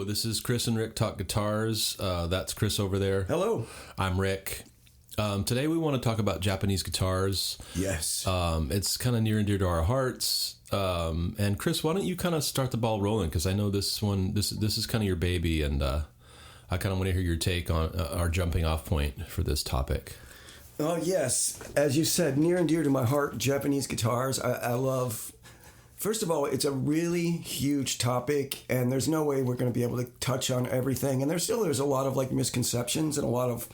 This is Chris and Rick Talk Guitars. That's Chris over there. Hello. I'm Rick. Today we want to talk about Japanese guitars. Yes. It's kind of near and dear to our hearts. And Chris, why don't you kind of start the ball rolling? Because I know this is kind of your baby, and I kind of want to hear your take on our jumping off point for this topic. Oh, yes. As you said, near and dear to my heart, Japanese guitars. I love... First of all, it's a really huge topic, and there's no way we're going to be able to touch on everything. And there's a lot of like misconceptions and a lot of,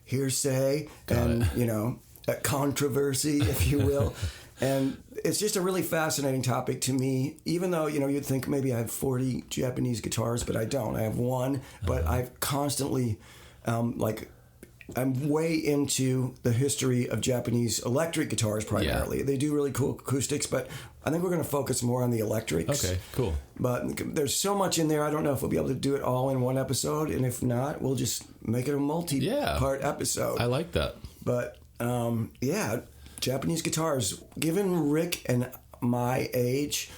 hearsay and controversy, if you will. And it's just a really fascinating topic to me. Even though you'd think maybe I have 40 Japanese guitars, but I don't. I have one, but I've constantly I'm way into the history of Japanese electric guitars primarily. Yeah. They do really cool acoustics, but I think we're going to focus more on the electrics. Okay, cool. But there's so much in there. I don't know if we'll be able to do it all in one episode, and if not, we'll just make it a multi-part episode. I like that. But, Japanese guitars. Given Rick and my age,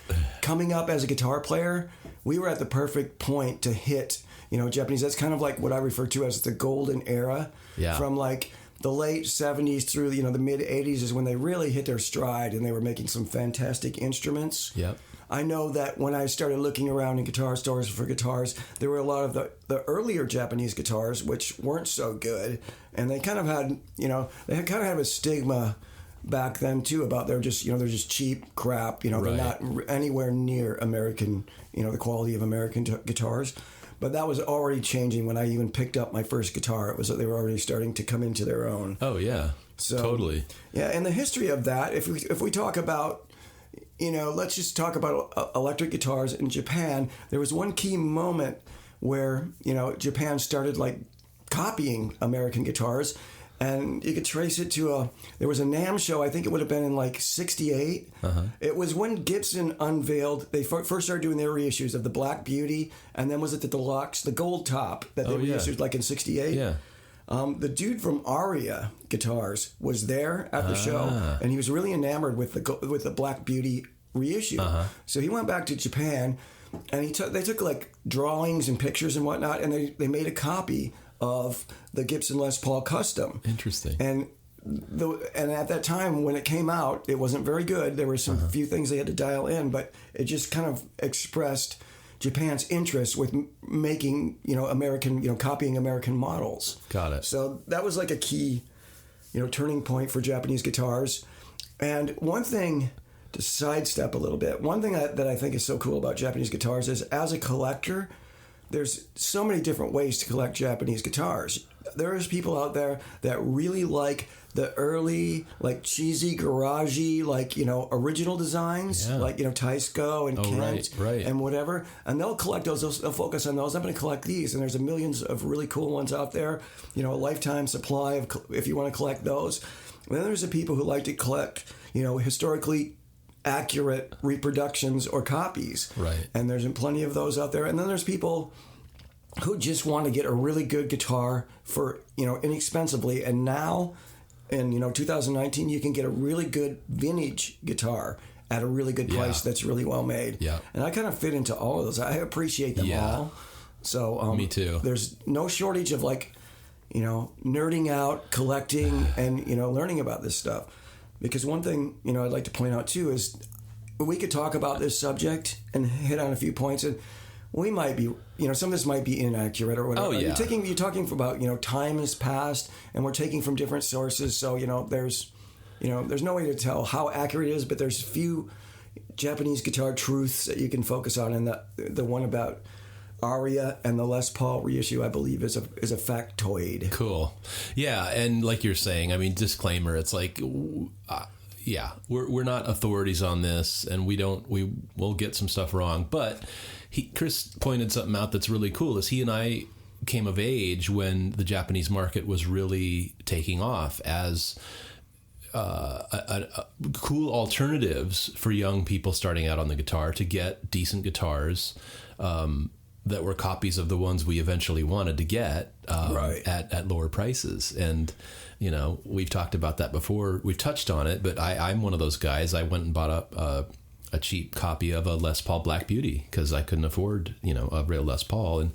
coming up as a guitar player, we were at the perfect point to hit Japanese. That's kind of like what I refer to as the golden era. Yeah. From like the late 70s through the mid 80s is when they really hit their stride, and they were making some fantastic instruments. Yep. I know that when I started looking around in guitar stores for guitars, there were a lot of the earlier Japanese guitars which weren't so good, and they kind of had kind of have a stigma back then too about they're just cheap crap. They're not anywhere near American, the quality of American guitars. But that was already changing when I even picked up my first guitar. It was that they were already starting to come into their own. Oh yeah, so, totally. Yeah, and the history of that, if we talk about, let's just talk about electric guitars in Japan. There was one key moment where Japan started like copying American guitars. And you could trace it to there was a NAMM show, I think it would have been in like 68. Uh-huh. It was when Gibson unveiled, they first started doing their reissues of the Black Beauty, and then was it the Deluxe, the gold top that they reissued like in 68? Yeah. The dude from Aria Guitars was there at the show, and he was really enamored with the Black Beauty reissue. Uh-huh. So he went back to Japan, and they took like drawings and pictures and whatnot, and they made a copy of the Gibson Les Paul Custom. Interesting. And at that time when it came out, it wasn't very good. There were some few things they had to dial in, but it just kind of expressed Japan's interest with making, American, copying American models. Got it. So that was like a key, turning point for Japanese guitars. And one thing, to sidestep a little bit, one thing that I think is so cool about Japanese guitars is, as a collector, there's so many different ways to collect Japanese guitars. There's people out there that really like the early, like cheesy, garagey, like, original designs, like, Teisco and Kent right. and whatever. And they'll collect those. They'll focus on those. I'm going to collect these. And there's millions of really cool ones out there. A lifetime supply of, if you want to collect those. And then there's the people who like to collect, historically accurate reproductions or copies. Right. And there's plenty of those out there. And then there's people who just want to get a really good guitar for, inexpensively. And now in, 2019, you can get a really good vintage guitar at a really good price that's really well made. Yeah. And I kind of fit into all of those. I appreciate them all. So me too. There's no shortage of like, nerding out, collecting, and, learning about this stuff. Because one thing, I'd like to point out too is we could talk about this subject and hit on a few points, and we might be, some of this might be inaccurate or whatever. Oh, yeah. You're talking about, time has passed, and we're taking from different sources. So, there's no way to tell how accurate it is, but there's a few Japanese guitar truths that you can focus on, and the one about Aria and the Les Paul reissue, I believe, is a factoid. Cool. Yeah, and like you're saying, I mean, disclaimer, it's like, we're not authorities on this, and we will get some stuff wrong. But Chris pointed something out that's really cool, is he and I came of age when the Japanese market was really taking off as cool alternatives for young people starting out on the guitar to get decent guitars. That were copies of the ones we eventually wanted to get at lower prices. And, we've talked about that before. We've touched on it, but I'm one of those guys. I went and bought a cheap copy of a Les Paul Black Beauty because I couldn't afford, a real Les Paul, and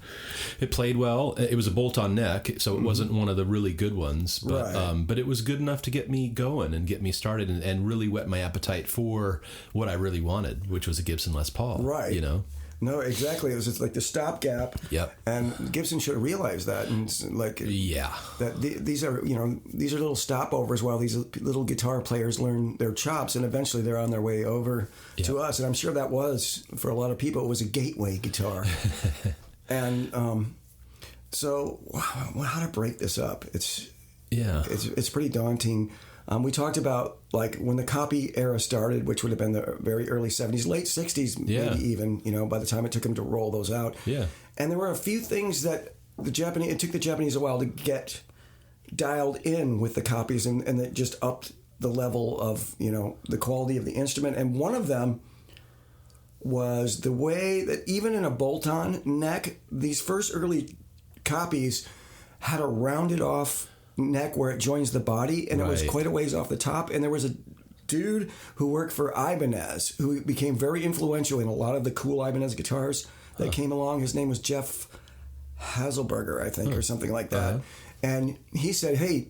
it played well. It was a bolt-on neck, so it wasn't one of the really good ones, but Right. but it was good enough to get me going and get me started and really whet my appetite for what I really wanted, which was a Gibson Les Paul. Right. No, exactly. It was just like the stopgap. Yep. And Gibson should have realized that, and Yeah. that these are little stopovers while these little guitar players learn their chops, and eventually they're on their way over to us. And I'm sure that was, for a lot of people, it was a gateway guitar. And so how to break this up? It's pretty daunting. We talked about like when the copy era started, which would have been the very early 70s, late 60s, maybe even, by the time it took them to roll those out. Yeah. And there were a few things that it took the Japanese a while to get dialed in with the copies, and that just upped the level of, the quality of the instrument. And one of them was the way that even in a bolt-on neck, these first early copies had a rounded off neck where it joins the body, and it was quite a ways off the top. And there was a dude who worked for Ibanez who became very influential in a lot of the cool Ibanez guitars that came along. His name was Jeff Hazelberger, I think, or something like that. And he said, hey,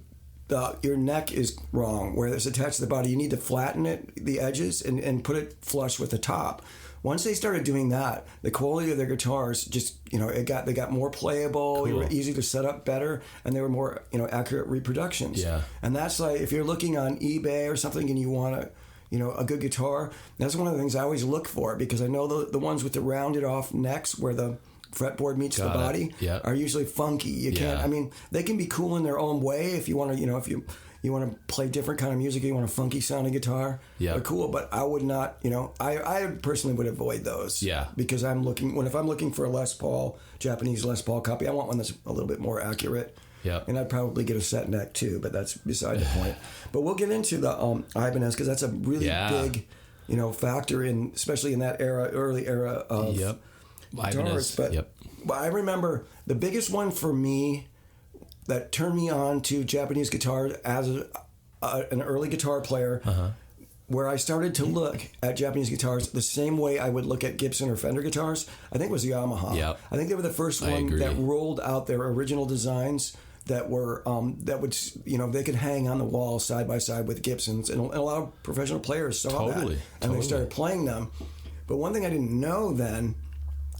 your neck is wrong where it's attached to the body. You need to flatten it, the edges, and put it flush with the top. Once they started doing that, the quality of their guitars just, they got more playable. Cool. They were easy to set up better, and they were more, accurate reproductions. Yeah. And that's like, if you're looking on eBay or something and you want a good guitar, that's one of the things I always look for, because I know the ones with the rounded off necks where the fretboard meets the body are usually funky. You can't, they can be cool in their own way if you want to, if you want to play different kind of music, you want a funky sounding guitar, they're cool, but I would not, I personally would avoid those. Yeah. Because if I'm looking for a Les Paul, Japanese Les Paul copy, I want one that's a little bit more accurate. Yeah. And I'd probably get a set neck too, but that's beside the point. But we'll get into the Ibanez, because that's a really big, factor in, especially in that era, early era of guitars. But I remember the biggest one for me that turned me on to Japanese guitar as an early guitar player, where I started to look at Japanese guitars the same way I would look at Gibson or Fender guitars, I think was Yamaha. Yep. I think they were the first one that rolled out their original designs that were that would they could hang on the wall side by side with Gibsons, and a lot of professional players saw that, and they started playing them. But one thing I didn't know then,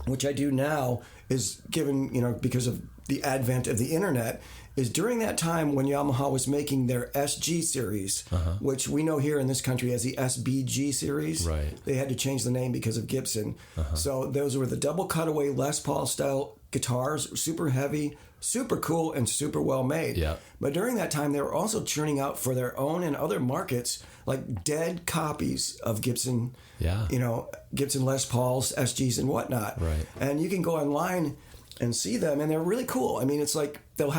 which I do now, is given because of the advent of the internet, is during that time when Yamaha was making their SG series, which we know here in this country as the SBG series. Right. They had to change the name because of Gibson. So those were the double cutaway Les Paul style guitars, super heavy, super cool, and super well made. Yeah. But during that time, they were also churning out for their own and other markets like dead copies of Gibson, Gibson Les Pauls, SGs, and whatnot. Right. And you can go online and see them, and they're really cool. I mean, it's like they'll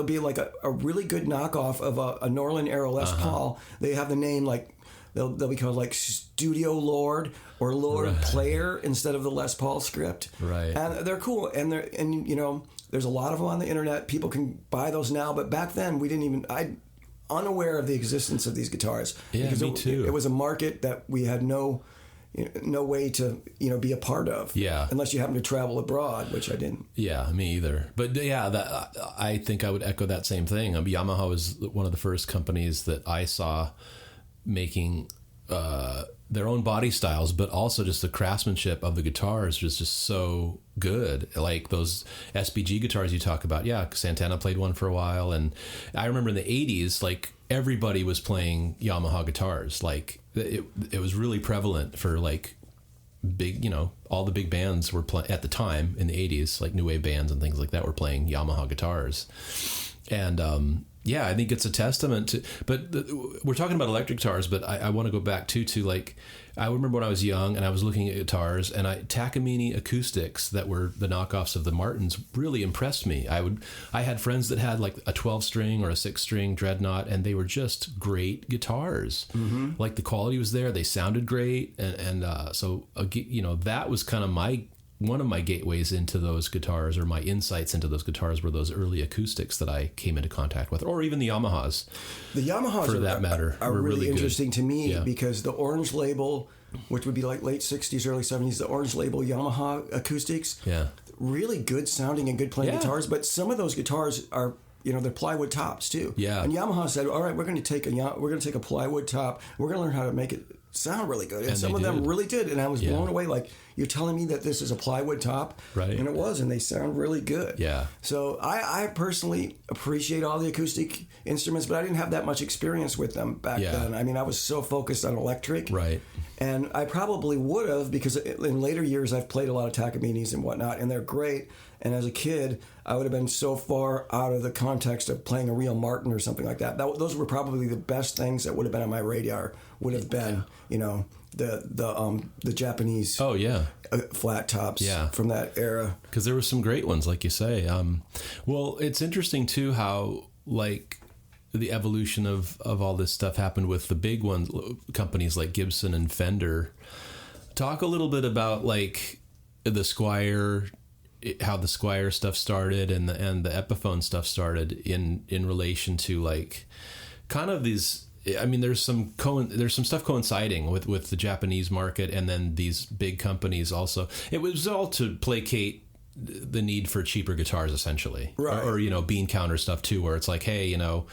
be like a really good knockoff of a Norland era Les Paul. They have the name like they'll be called like Studio Lord or Lord Player instead of the Les Paul script. Right. And they're cool, and there's a lot of them on the internet. People can buy those now, but back then we didn't even. I'm unaware of the existence of these guitars. Yeah, because me too. It was a market that we had no way to be a part of. Yeah. Unless you happen to travel abroad, which I didn't. Yeah, me either. But I think I would echo that same thing. Yamaha was one of the first companies that I saw making their own body styles, but also just the craftsmanship of the guitars was just so good. Like those SBG guitars you talk about. Yeah, Santana played one for a while, and I remember in the 80s, like everybody was playing Yamaha guitars. Like it was really prevalent for like big, all the big bands were at the time in the 80s, like new wave bands and things like that were playing Yamaha guitars. And I think it's a testament to, but we're talking about electric guitars, but I want to go back to like, I remember when I was young and I was looking at guitars, and Takamine acoustics that were the knockoffs of the Martins really impressed me. I had friends that had like a 12-string or a 6-string Dreadnought, and they were just great guitars. Mm-hmm. Like the quality was there, they sounded great, and so that was kind of my one of my gateways into those guitars, or my insights into those guitars, were those early acoustics that I came into contact with, or even the Yamahas. The Yamahas, for that matter, are really interesting to me, Yeah. because the Orange Label, which would be like late 60s, early 70s, the Orange Label Yamaha acoustics, Yeah. really good sounding and good playing Yeah. guitars, but some of those guitars are, they're plywood tops too. Yeah. And Yamaha said, all right, we're going to take a plywood top, we're going to learn how to make it sound really good. And some of them really did, and I was blown away. Like, you're telling me that this is a plywood top, Right? And it was, and they sound really good. Yeah. So I personally appreciate all the acoustic instruments, but I didn't have that much experience with them back then. I mean, I was so focused on electric, Right. And I probably would have, because in later years I've played a lot of Takaminis and whatnot, and they're great. And as a kid, I would have been so far out of the context of playing a real Martin or something like that. Those were probably the best things that would have been on my radar. Would have been, the Japanese Oh yeah. flat tops Yeah. from that era. Because there were some great ones, like you say. Well, it's interesting too how like the evolution of all this stuff happened with the big ones, companies like Gibson and Fender. Talk a little bit about like the Squier, how the Squier stuff started, and the Epiphone stuff started in relation to like kind of these. I mean, there's some stuff coinciding with the Japanese market, and then these big companies also. It was all to placate the need for cheaper guitars, essentially, right? Or bean counter stuff too, where it's like, hey, not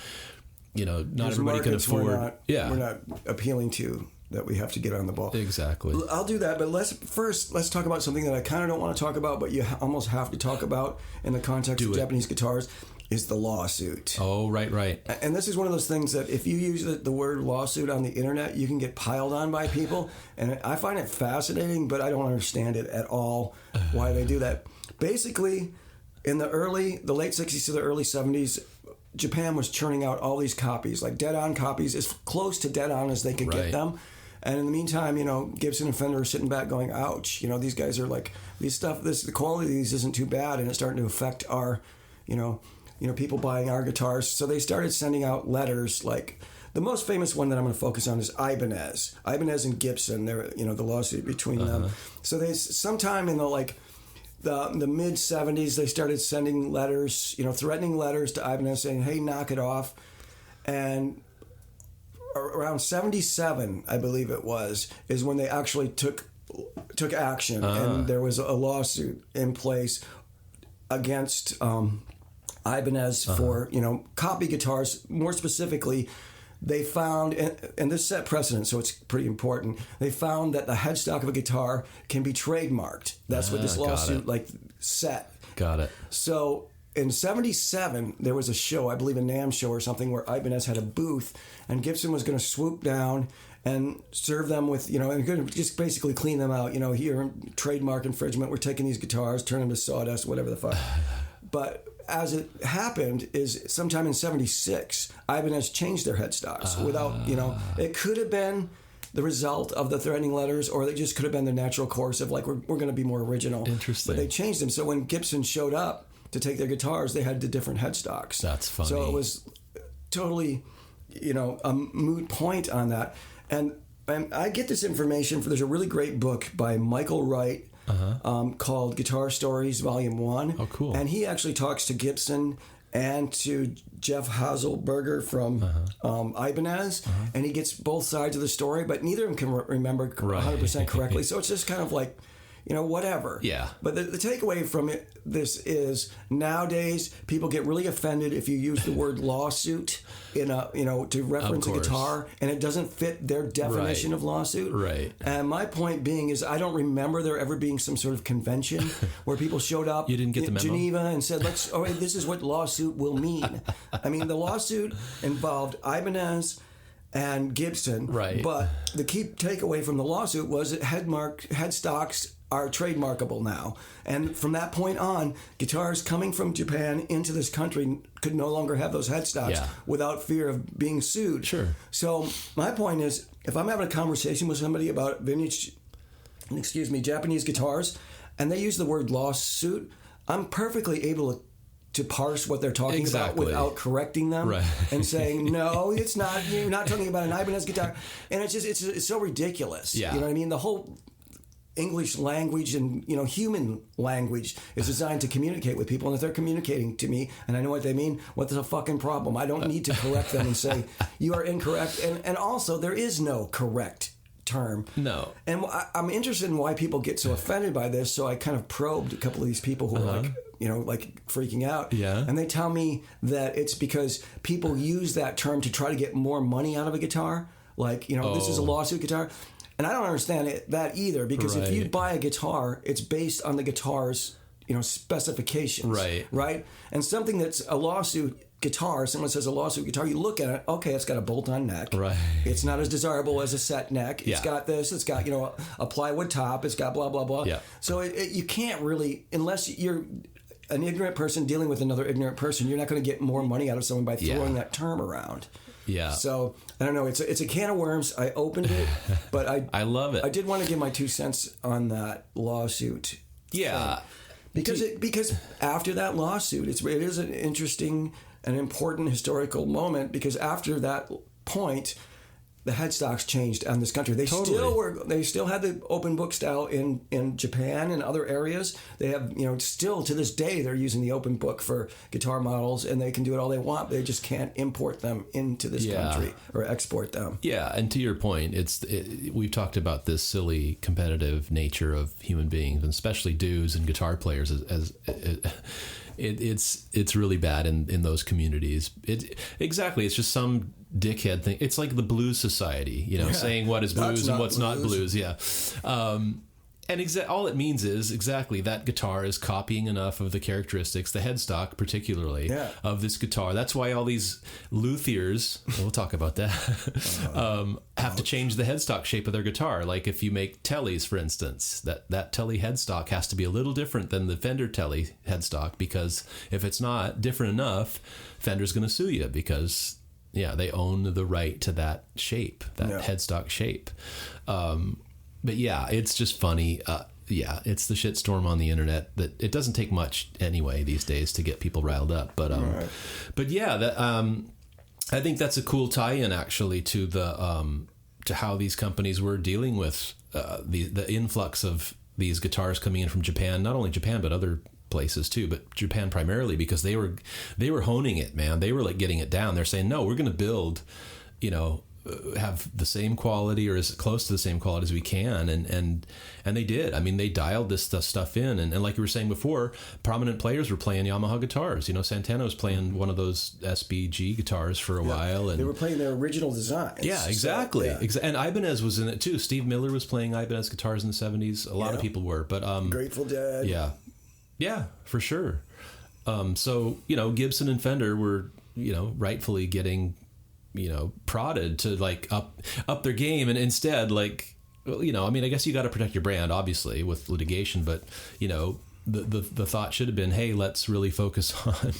everybody can afford. We're not appealing to, that we have to get on the ball. Exactly. I'll do that, but let's talk about something that I kind of don't want to talk about, but you almost have to talk about in the context of Japanese guitars, is the lawsuit. Oh, right. And this is one of those things that if you use the word lawsuit on the internet, you can get piled on by people. And I find it fascinating, but I don't understand it at all, why they do that. Basically, in the late 60s to the early 70s, Japan was churning out all these copies, like dead-on copies, as close to dead-on as they could get them. And in the meantime, Gibson and Fender are sitting back going, ouch, these guys are like, the quality of these isn't too bad, and it's starting to affect our, people buying our guitars. So they started sending out letters. Like, the most famous one that I'm going to focus on is Ibanez. Ibanez and Gibson, they're, the lawsuit between them. So they, sometime in the mid 70s, they started sending letters, threatening letters to Ibanez saying, hey, knock it off. And around 77, I believe it was, is when they actually took action, and there was a lawsuit in place against Ibanez for copy guitars. More specifically, they found, and this set precedent, so it's pretty important. They found that the headstock of a guitar can be trademarked. That's what this lawsuit set. Got it. So in 77, there was a show, I believe a NAMM show or something, where Ibanez had a booth, and Gibson was going to swoop down and serve them with, and going to just basically clean them out. Here, trademark infringement, we're taking these guitars, turn them to sawdust, whatever the fuck. But as it happened, is sometime in 76, Ibanez changed their headstocks without, it could have been the result of the threatening letters, or they just could have been the natural course of like, we're going to be more original. Interesting. But they changed them. So when Gibson showed up to take their guitars, they had the different headstocks. That's funny. So it was totally, a moot point on that. And I get this information there's a really great book by Michael Wright called Guitar Stories Volume 1. Oh, cool. And he actually talks to Gibson and to Jeff Haselberger from Ibanez, and he gets both sides of the story, but neither of them can remember 100% correctly. So it's just kind of like, whatever. Yeah. But the takeaway from this is nowadays people get really offended if you use the word lawsuit in to reference a guitar, and it doesn't fit their definition of lawsuit. Right. And my point being is, I don't remember there ever being some sort of convention where people showed up You didn't get the in memo? Geneva and said, this is what lawsuit will mean. I mean, the lawsuit involved Ibanez and Gibson. Right. But the key takeaway from the lawsuit was that headstocks are trademarkable now. And from that point on, guitars coming from Japan into this country could no longer have those headstocks without fear of being sued. Sure. So my point is, if I'm having a conversation with somebody about Japanese guitars, and they use the word lawsuit, I'm perfectly able to parse what they're talking about without correcting them and saying, no, it's not. You're not talking about an Ibanez guitar. And it's so ridiculous. Yeah. You know what I mean? The whole English language and, you know, human language is designed to communicate with people. And if they're communicating to me and I know what they mean, what's the fucking problem? I don't need to correct them and say, you are incorrect. And also, there is no correct term. No. And I'm interested in why people get so offended by this. So I kind of probed a couple of these people who are like, you know, like freaking out. Yeah. And they tell me that it's because people use that term to try to get more money out of a guitar. Like, you know, this is a lawsuit guitar. And I don't understand that either, because if you buy a guitar, it's based on the guitar's, you know, specifications. Right. Right? And something that's a lawsuit guitar, someone says a lawsuit guitar, you look at it, okay, it's got a bolt-on neck. Right. It's not as desirable as a set neck. It's got this, it's got, you know, a plywood top, it's got blah, blah, blah. Yeah. So you can't really, unless you're an ignorant person dealing with another ignorant person, you're not going to get more money out of someone by throwing that term around. Yeah. So I don't know. It's a can of worms. I opened it, but I love it. I did want to give my 2 cents on that lawsuit. Yeah. Because after that lawsuit, it is an interesting and important historical moment, because after that point, the headstocks changed on this country. They still had the open book style in Japan and other areas. They have, you know, still to this day they're using the open book for guitar models, and they can do it all they want. They just can't import them into this country or export them. Yeah, and to your point, we've talked about this silly competitive nature of human beings, and especially dudes and guitar players it's really bad in those communities. It's just some dickhead thing. It's like the Blues Society, you know, saying what is blues and what's not blues. Yeah. And all it means is exactly that guitar is copying enough of the characteristics, the headstock particularly, of this guitar. That's why all these luthiers, we'll talk about that, have to change the headstock shape of their guitar. Like if you make Tellys, for instance, that Telly headstock has to be a little different than the Fender Telly headstock, because if it's not different enough, Fender's going to sue you, because they own the right to that shape, that headstock shape. But yeah, it's just funny. It's the shitstorm on the internet that it doesn't take much anyway these days to get people riled up. But I think that's a cool tie-in actually to to how these companies were dealing with the influx of these guitars coming in from Japan. Not only Japan, but other places too, but Japan primarily, because they were honing it, man. They were like getting it down. They're saying, no, we're going to build, you know, have the same quality or as close to the same quality as we can, and they did. I mean, they dialed this stuff in, and like you were saying before, prominent players were playing Yamaha guitars. You know, Santana was playing one of those SBG guitars for a while, and they were playing their original designs. Yeah, exactly. So, and Ibanez was in it too. Steve Miller was playing Ibanez guitars in the 70s. A lot of people were, but Grateful Dead. Yeah, for sure. So, you know, Gibson and Fender were, you know, rightfully getting, you know, prodded to like up their game, and instead, like, you know, I mean, I guess you got to protect your brand, obviously, with litigation, but you know, the thought should have been, hey, let's really focus on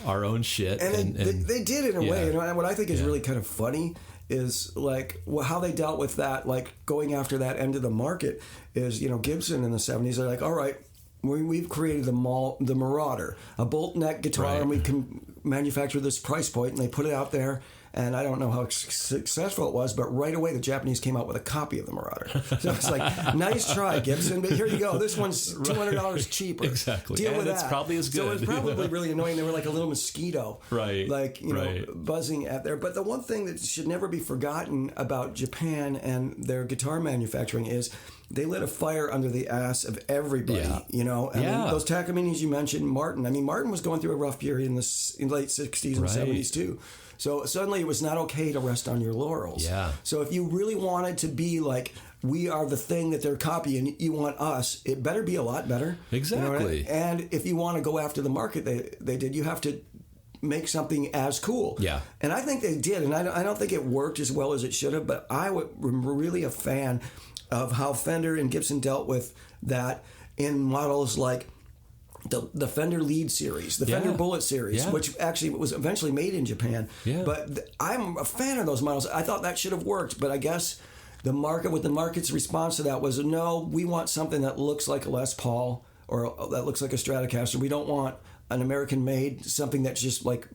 our own shit. And they did in a way. And what I think is really kind of funny is like how they dealt with that, like going after that end of the market is, you know, Gibson in the 70s, they're like, all right, we've created the Marauder, a bolt neck guitar, and we can manufacture this price point, and they put it out there. And I don't know how successful it was, but right away the Japanese came out with a copy of the Marauder. So it's like, nice try, Gibson, but here you go. This one's $200 cheaper. Exactly. Deal with that's that. Probably as good. So it was probably really annoying. They were like a little mosquito, like, you know, buzzing at there. But the one thing that should never be forgotten about Japan and their guitar manufacturing is they lit a fire under the ass of everybody, you know. I mean, those Takaminis you mentioned, Martin. I mean, Martin was going through a rough period in the late 60s and 70s too. So suddenly it was not okay to rest on your laurels. Yeah. So if you really wanted to be like, we are the thing that they're copying, you want us, it better be a lot better. Exactly. You know, and if you want to go after the market they did, you have to make something as cool. Yeah. And I think they did, and I don't think it worked as well as it should have, but I was really a fan of how Fender and Gibson dealt with that in models like the Fender Lead series, the Fender Bullet series, which actually was eventually made in Japan. Yeah. But I'm a fan of those models. I thought that should have worked, but I guess the market's response to that was, no, we want something that looks like a Les Paul or that looks like a Stratocaster. We don't want an American-made, something that's just like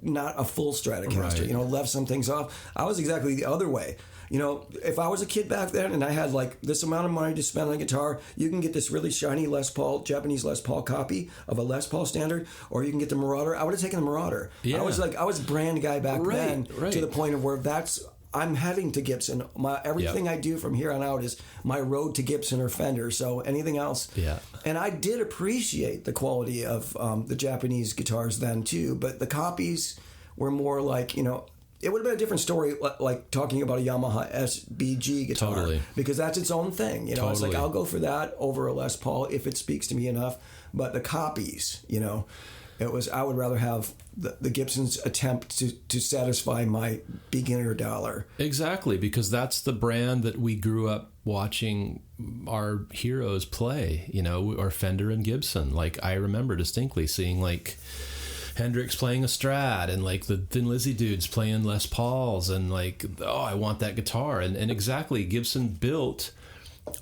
not a full Stratocaster, you know, left some things off. I was exactly the other way. if I was a kid back then and I had like this amount of money to spend on a guitar, you can get this really shiny Japanese Les Paul copy of a Les Paul standard, or you can get the Marauder. I would have taken the Marauder. Yeah. I was brand guy back then, right. to the point of where I'm heading to Gibson. Everything I do from here on out is my road to Gibson or Fender. So anything else. Yeah. And I did appreciate the quality of the Japanese guitars then too, but the copies were more like, it would have been a different story, like talking about a Yamaha SBG guitar. Totally. Because that's its own thing. It's like, Totally. I'll go for that over a Les Paul if it speaks to me enough. But the copies, I would rather have the Gibson's attempt to satisfy my beginner dollar. Exactly, because that's the brand that we grew up watching our heroes play, or Fender and Gibson. Like, I remember distinctly seeing like Hendrix playing a Strat and like the Thin Lizzy dudes playing Les Pauls, and like, I want that guitar. And exactly, Gibson built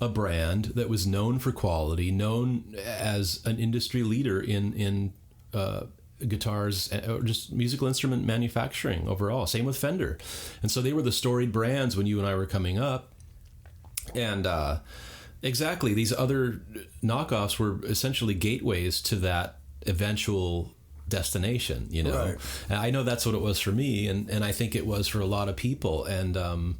a brand that was known for quality, known as an industry leader in guitars or just musical instrument manufacturing overall. Same with Fender. And so they were the storied brands when you and I were coming up. And exactly, these other knockoffs were essentially gateways to that eventual destination, Right. And I know that's what it was for me, and I think it was for a lot of people. And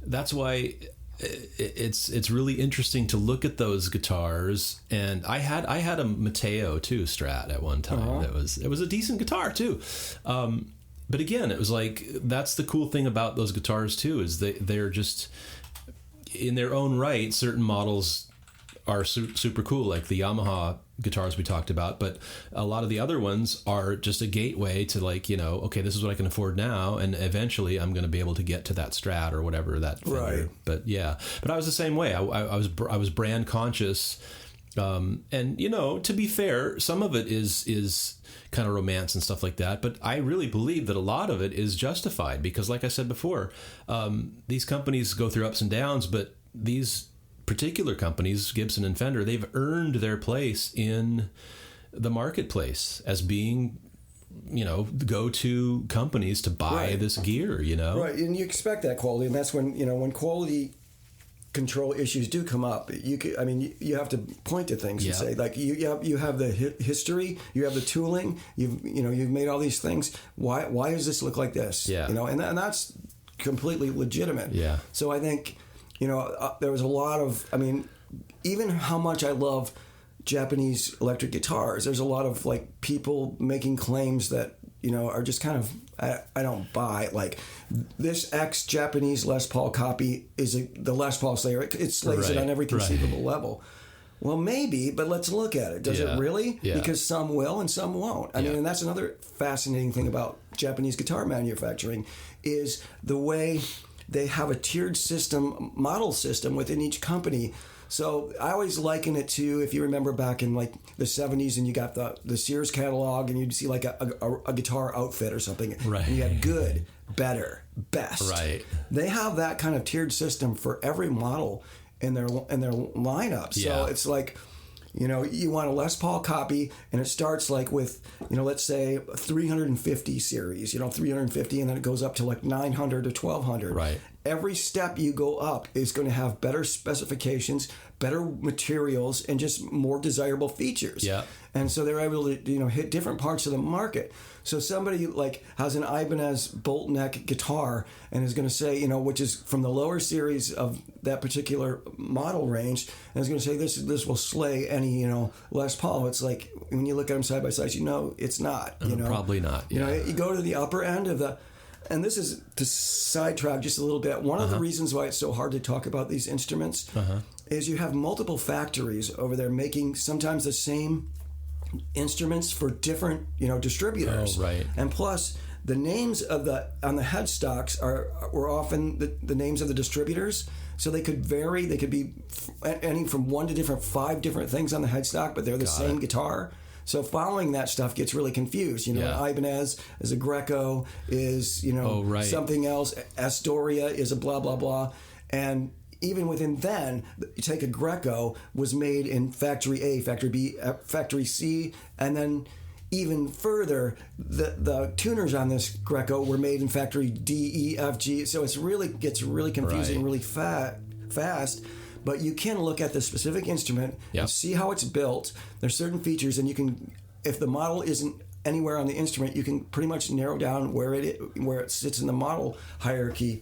that's why it's really interesting to look at those guitars. And I had a Mateo too Strat at one time. It was a decent guitar too. But again, it was like, that's the cool thing about those guitars too, is they're just in their own right. Certain models are super cool, like the Yamaha guitars we talked about, but a lot of the other ones are just a gateway to like, okay, this is what I can afford now, and eventually I'm going to be able to get to that Strat or whatever that Fender. Right. But I was the same way. I was brand conscious, and to be fair, some of it is kind of romance and stuff like that, but I really believe that a lot of it is justified, because like I said before, these companies go through ups and downs, but these particular companies, Gibson and Fender, they've earned their place in the marketplace as being, the go-to companies to buy this gear, Right, and you expect that quality, and that's when, when quality control issues do come up, you have to point to things and say, like, you have the history, you have the tooling, you've made all these things. Why does this look like this? Yeah. And that's completely legitimate. Yeah. So I think, there was a lot of, even how much I love Japanese electric guitars, there's a lot of like people making claims that, are just kind of, I don't buy. Like, this Japanese Les Paul copy is the Les Paul Slayer. It slays it on every conceivable level. Well, maybe, but let's look at it. Does it really? Yeah. Because some will and some won't. I mean, and that's another fascinating thing about Japanese guitar manufacturing, is the way they have a tiered model system within each company. So I always liken it to, if you remember back in like the 70s and you got the Sears catalog and you'd see like a guitar outfit or something. Right. And you had good, better, best. Right. They have that kind of tiered system for every model in their lineup. So it's like, you want a Les Paul copy, and it starts like with, let's say 350 series, 350, and then it goes up to like 900 or 1200. Right. Every step you go up is going to have better specifications, better materials, and just more desirable features. Yeah. And so they're able to, hit different parts of the market. So somebody like has an Ibanez bolt neck guitar and is going to say, which is from the lower series of that particular model range, and is going to say this will slay any, Les Paul. It's like, when you look at them side by side, it's not. Probably not. Yeah. You go to the upper end of the. And this is to sidetrack just a little bit. One of the reasons why it's so hard to talk about these instruments is you have multiple factories over there making sometimes the same instruments for different, distributors. Oh, right. And plus, the names on the headstocks were often the names of the distributors. So they could vary. They could be any from 5 different things on the headstock, but they're the same guitar. So following that stuff gets really confused. Ibanez is a Greco, is, something else. Astoria is a blah, blah, blah. And even within then, you take a Greco, was made in factory A, factory B, factory C, and then even further, the tuners on this Greco were made in factory D, E, F, G. So it's really gets really confusing, Right. really fast. But you can look at the specific instrument Yep. and see how it's built. There's certain features, and you can, if the model isn't anywhere on the instrument, you can pretty much narrow down where it sits in the model hierarchy.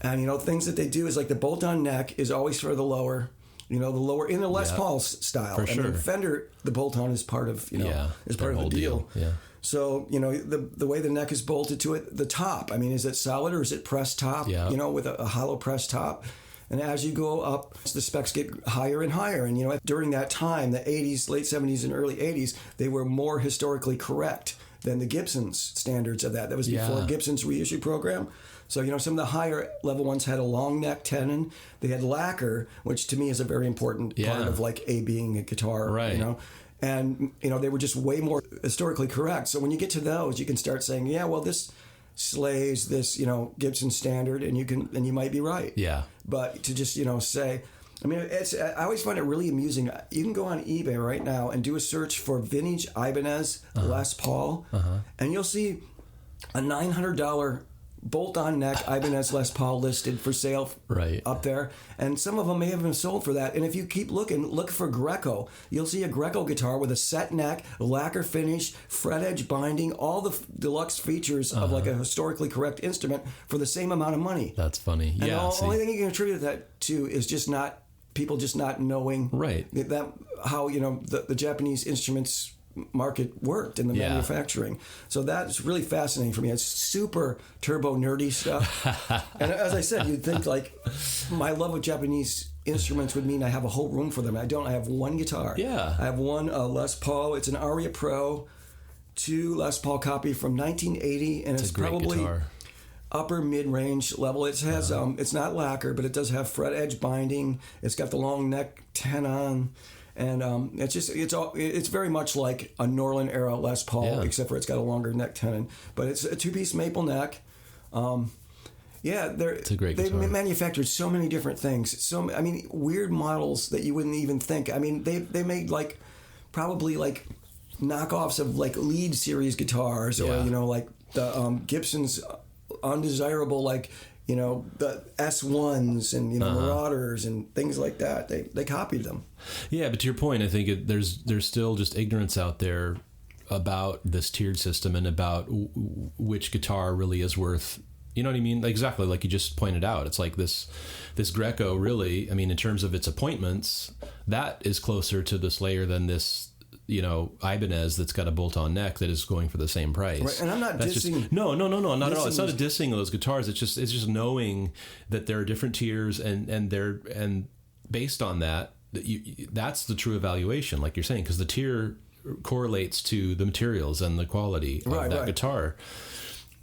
And things that they do is like the bolt-on neck is always for the lower. The lower in the Les Yeah. Paul style. For sure. Fender, the bolt-on is part of is part of the deal. Yeah. So the way the neck is bolted to it, the top. I mean, is it solid or is it pressed top? Yeah. With a hollow press top. And as you go up, the specs get higher and higher. And during that time, the 80s, late 70s, and early 80s, they were more historically correct than the Gibson's standards of that. That was before Yeah. Gibson's reissue program. So some of the higher level ones had a long neck tenon. They had lacquer, which to me is a very important part of like A being a guitar. Right. And they were just way more historically correct. So when you get to those, you can start saying, yeah, well, this slays this Gibson standard, and you might be right. Yeah. But to just say, I mean, I always find it really amusing. You can go on eBay right now and do a search for vintage Ibanez Les Paul, and you'll see a $900 bolt-on neck Ibanez Les Paul listed for sale Right. up there, and some of them may have been sold for that. And if you keep looking, look for Greco. You'll see a Greco guitar with a set neck, lacquer finish, fret edge binding, all the deluxe features of like a historically correct instrument for the same amount of money. That's funny. And Yeah. the only thing you can attribute that to is just not people just not knowing Right. that how the Japanese instruments market worked in the Yeah. manufacturing. So that's really fascinating for me. It's super turbo nerdy stuff. And as I said, you'd think like my love of Japanese instruments would mean I have a whole room for them. I don't. I have one guitar. Yeah. I have one Les Paul. It's an Aria Pro 2 Les Paul copy from 1980, and it's a great probably guitar. upper mid-range level. It has it's not lacquer, but it does have fret edge binding. It's got the long neck tenon, and it's very much like a Norland era Les Paul, Yeah. except for it's got a longer neck tenon. But it's a 2-piece maple neck. It's a great They've guitar. manufactured so many different things. Weird models that you wouldn't even think. I mean, they made like probably like knockoffs of like lead series guitars, or Yeah. like the Gibson's undesirable, like the S1s and Marauders and things like that. They copied them. Yeah, but to your point, I think there's still just ignorance out there about this tiered system and about which guitar really is worth. You know what I mean? Exactly, like you just pointed out. It's like this Greco really. I mean, in terms of its appointments, that is closer to the Slayer than this. Ibanez that's got a bolt-on neck that is going for the same price. Right, and I'm not dissing. No, not at all. It's not a dissing of those guitars. It's just knowing that there are different tiers, and based on that, that's the true evaluation, like you're saying, because the tier correlates to the materials and the quality of that guitar.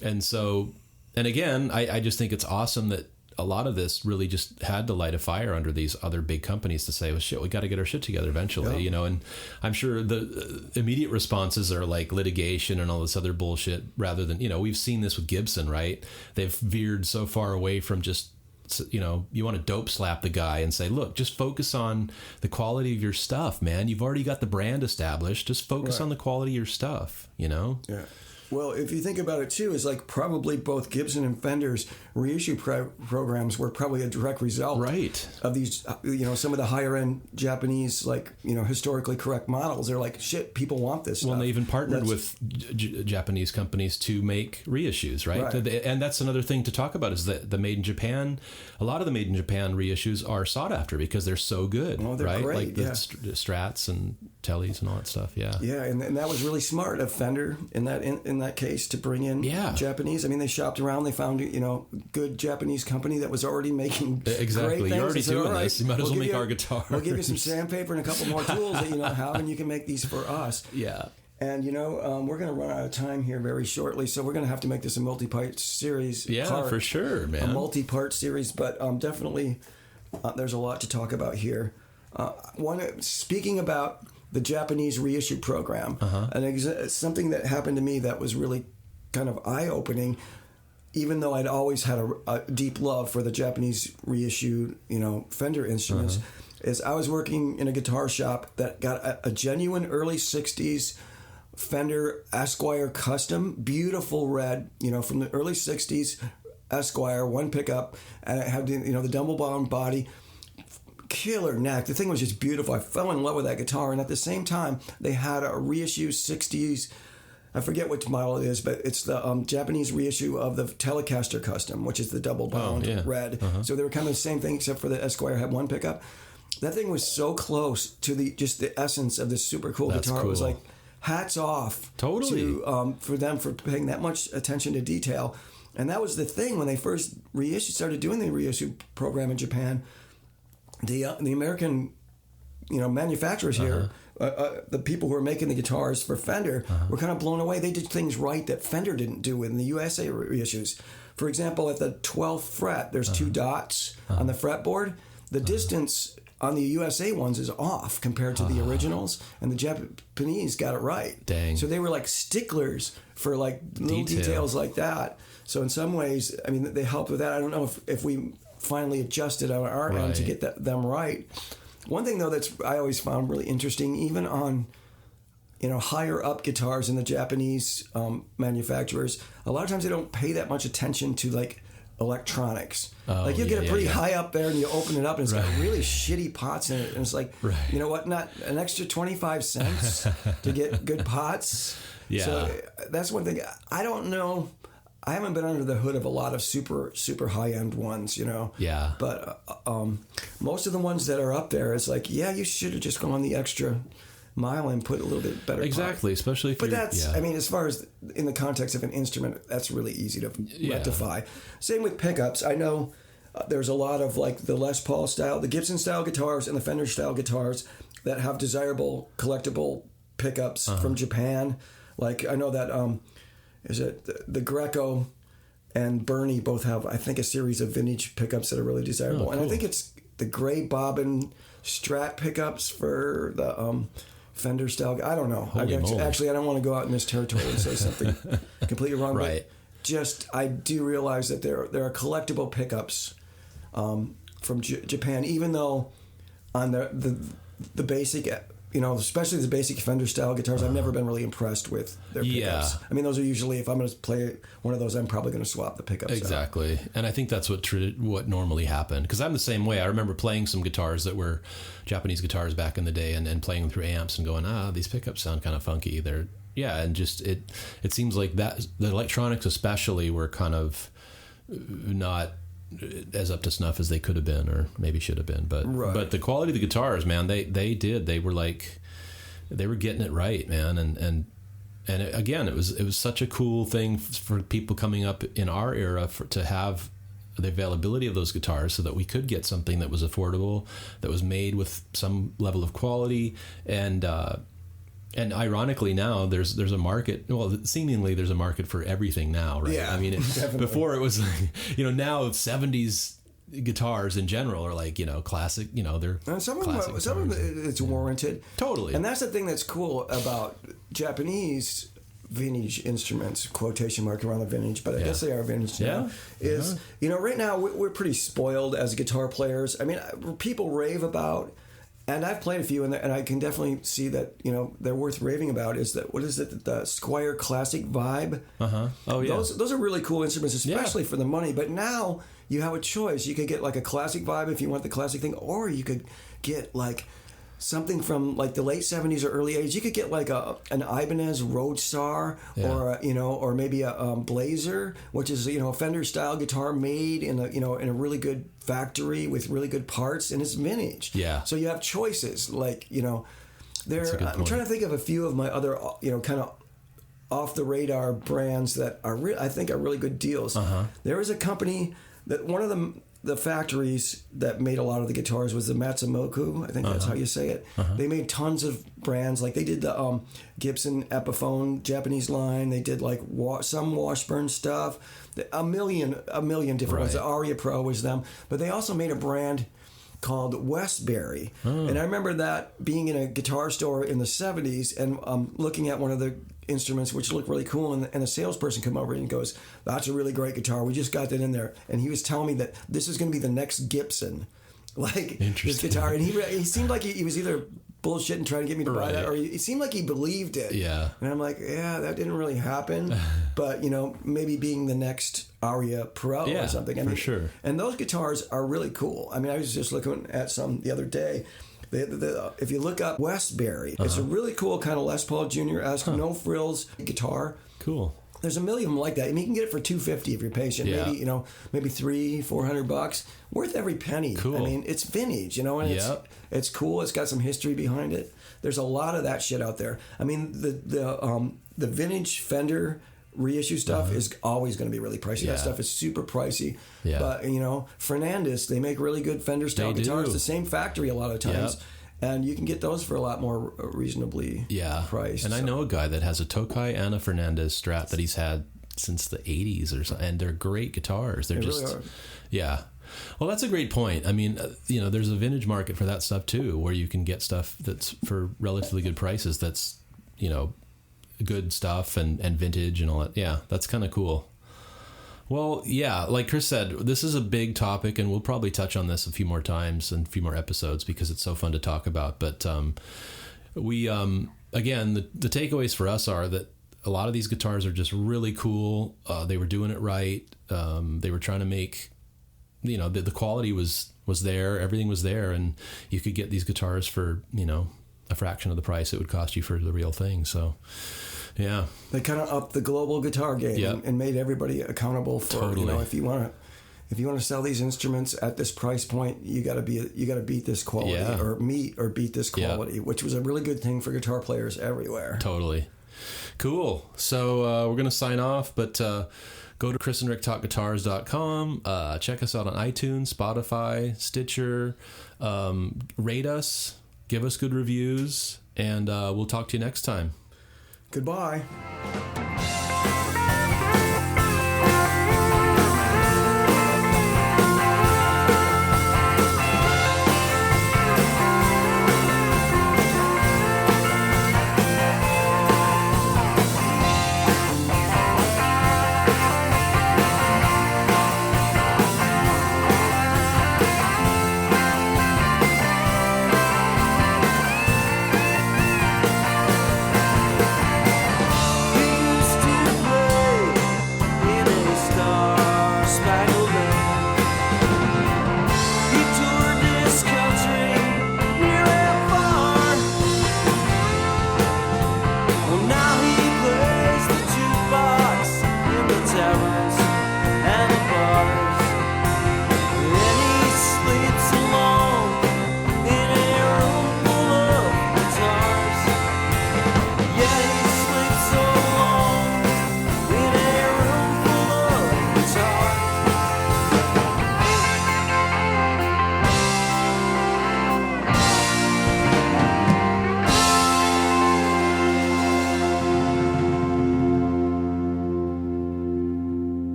And so, and again, I just think it's awesome that a lot of this really just had to light a fire under these other big companies to say, well, shit, we got to get our shit together eventually, and I'm sure the immediate responses are like litigation and all this other bullshit rather than, we've seen this with Gibson, right? They've veered so far away from just, you want to dope slap the guy and say, look, just focus on the quality of your stuff, man. You've already got the brand established. Just focus on the quality of your stuff, Yeah. Well, if you think about it too, it's like probably both Gibson and Fender's reissue programs were probably a direct result of these, some of the higher end Japanese, historically correct models. They're like, shit, people want this stuff. Well, they even partnered with Japanese companies to make reissues, right? And that's another thing to talk about is that the Made in Japan, a lot of the Made in Japan reissues are sought after because they're so good, they're great, like the Strats and Tellys and all that stuff, yeah. Yeah, and that was really smart of Fender in that case to bring in Japanese. I mean, they shopped around, they found good Japanese company that was already making exactly. Great things. You're already doing this. You might as well make our guitar. We'll give you some sandpaper and a couple more tools that you don't have, and you can make these for us. Yeah. And we're going to run out of time here very shortly, so we're going to have to make this a multi-part series. Yeah, for sure, man. A multi-part series, but definitely there's a lot to talk about here. Speaking about the Japanese reissue program, and something that happened to me that was really kind of eye-opening, even though I'd always had a deep love for the Japanese reissued, Fender instruments, is I was working in a guitar shop that got a genuine early 60s Fender Esquire Custom, beautiful red, from the early 60s, Esquire, one pickup, and it had, the double bound body, killer neck. The thing was just beautiful. I fell in love with that guitar, and at the same time, they had a reissue 60s, I forget which model it is, but it's the Japanese reissue of the Telecaster Custom, which is the double bound red. So they were kind of the same thing, except for the Esquire had one pickup. That thing was so close to the essence of this super cool guitar. Cool. It was like, hats off to for them for paying that much attention to detail. And that was the thing when they first started doing the reissue program in Japan. The American, manufacturers here, the people who were making the guitars for Fender, were kind of blown away. They did things right that Fender didn't do in the USA reissues. For example, at the 12th fret, there's two dots on the fretboard. The distance on the USA ones is off compared to the originals, and the Japanese got it right. Dang. So they were like sticklers for like little details like that. So in some ways, I mean, they helped with that. I don't know if we finally adjusted on our end to get them right. One thing though I always found really interesting, even on higher up guitars in the Japanese manufacturers, a lot of times they don't pay that much attention to like electronics. Like you get it pretty high up there and you open it up and it's got really shitty pots in it, and it's like, you know what, not an extra 25 cents to get good pots. So that's one thing. I don't know, I haven't been under the hood of a lot of super high end ones, but most of the ones that are up there, it's like, you should have just gone the extra mile and put a little bit better exactly pot. Especially if but that's I mean, as far as in the context of an instrument, that's really easy to rectify. Same with pickups. I know there's a lot of like the Les Paul style, the Gibson style guitars and the Fender style guitars that have desirable collectible pickups from Japan. Like I know that is it the Greco and Bernie both have, I think, a series of vintage pickups that are really desirable. And I think it's the gray bobbin Strat pickups for the Fender style. I don't know. Actually, I don't want to go out in this territory and say something completely wrong. Right. But I do realize that there are collectible pickups from Japan, even though on the basic, especially the basic Fender style guitars, I've never been really impressed with their pickups. I mean, those are usually, if I'm going to play one of those, I'm probably going to swap the pickups exactly out. And I think that's what normally happened, because I'm the same way. I remember playing some guitars that were Japanese guitars back in the day and playing them through amps and going, these pickups sound kind of funky. And just it seems like that the electronics especially were kind of not as up to snuff as they could have been, or maybe should have been, but the quality of the guitars, man, they were getting it right, man, and again, it was such a cool thing for people coming up in our era to have the availability of those guitars, so that we could get something that was affordable, that was made with some level of quality, and ironically now there's a market. Well, seemingly there's a market for everything now, right? Yeah, I mean, before it was like, now 70s guitars in general are like, classic, they're and some of them it's warranted. Totally. And that's the thing that's cool about Japanese vintage instruments, quotation mark around the vintage, but I guess they are vintage now, is, right now we're pretty spoiled as guitar players. I mean, people rave about, and I've played a few, and I can definitely see that, they're worth raving about, is that, what is it, the Squier Classic Vibe? Oh, yeah. Those are really cool instruments, especially for the money, but now you have a choice. You could get like a classic Vibe if you want the classic thing, or you could get like something from like the late 70s or early 80s. You could get like an Ibanez Roadstar, or maybe a Blazer, which is a Fender style guitar made in a really good factory with really good parts, and it's vintage. Yeah. So you have choices, like I'm trying to think of a few of my other kind of off the radar brands that I think are really good deals. There is a company that one of the factories that made a lot of the guitars was the Matsumoku. I think that's how you say it. They made tons of brands. Like they did the Gibson Epiphone Japanese line. They did like some Washburn stuff. A million different ones. The Aria Pro was them. But they also made a brand called Westbury. And I remember that being in a guitar store in the 70s and looking at one of the instruments which looked really cool, and a salesperson come over and goes, "That's a really great guitar. We just got that in there." And he was telling me that this is going to be the next Gibson, like this guitar. And he seemed like he was either bullshitting trying to get me to buy that, or it seemed like he believed it. Yeah. And I'm like, yeah, that didn't really happen. But, you know, maybe being the next Aria Pro or something. I mean, for sure. And those guitars are really cool. I mean, I was just looking at some the other day. If you look up Westbury, it's a really cool kind of Les Paul Jr.-esque, no frills guitar. Cool. There's a million of them like that. I mean, you can get it for $250 if you're patient. Yeah. Maybe, you know, maybe $300-400. Worth every penny. Cool. I mean, it's vintage, you know, and it's cool. It's got some history behind it. There's a lot of that shit out there. I mean, the vintage Fender reissue stuff is always going to be really pricey. Yeah. That stuff is super pricey. Yeah. But, you know, Fernandez, they make really good Fender style guitars. do. The same factory a lot of times. Yep. And you can get those for a lot more reasonably priced. And I know a guy that has a Tokai and a Fernandez Strat that he's had since the 80s or something, and they're great guitars. They're just really are. Yeah. Well, that's a great point. I mean, you know, there's a vintage market for that stuff too, where you can get stuff that's for relatively good prices. That's, you know, good stuff and vintage and all that. Yeah, that's kind of cool. Well, yeah, like Chris said, this is a big topic, and we'll probably touch on this a few more times and a few more episodes because it's so fun to talk about. But we, again, the takeaways for us are that a lot of these guitars are just really cool. They were doing it right. They were trying to make, you know, the quality was there. Everything was there, and you could get these guitars for, you know, a fraction of the price it would cost you for the real thing. So, yeah, they kind of upped the global guitar game and made everybody accountable for, you know, if you want to sell these instruments at this price point, you got to beat this quality or beat this quality, which was a really good thing for guitar players everywhere. Totally. Cool. So we're going to sign off, but go to chrisandricktalkguitars.com. Check us out on iTunes, Spotify, Stitcher. Rate us, give us good reviews, and we'll talk to you next time. Goodbye.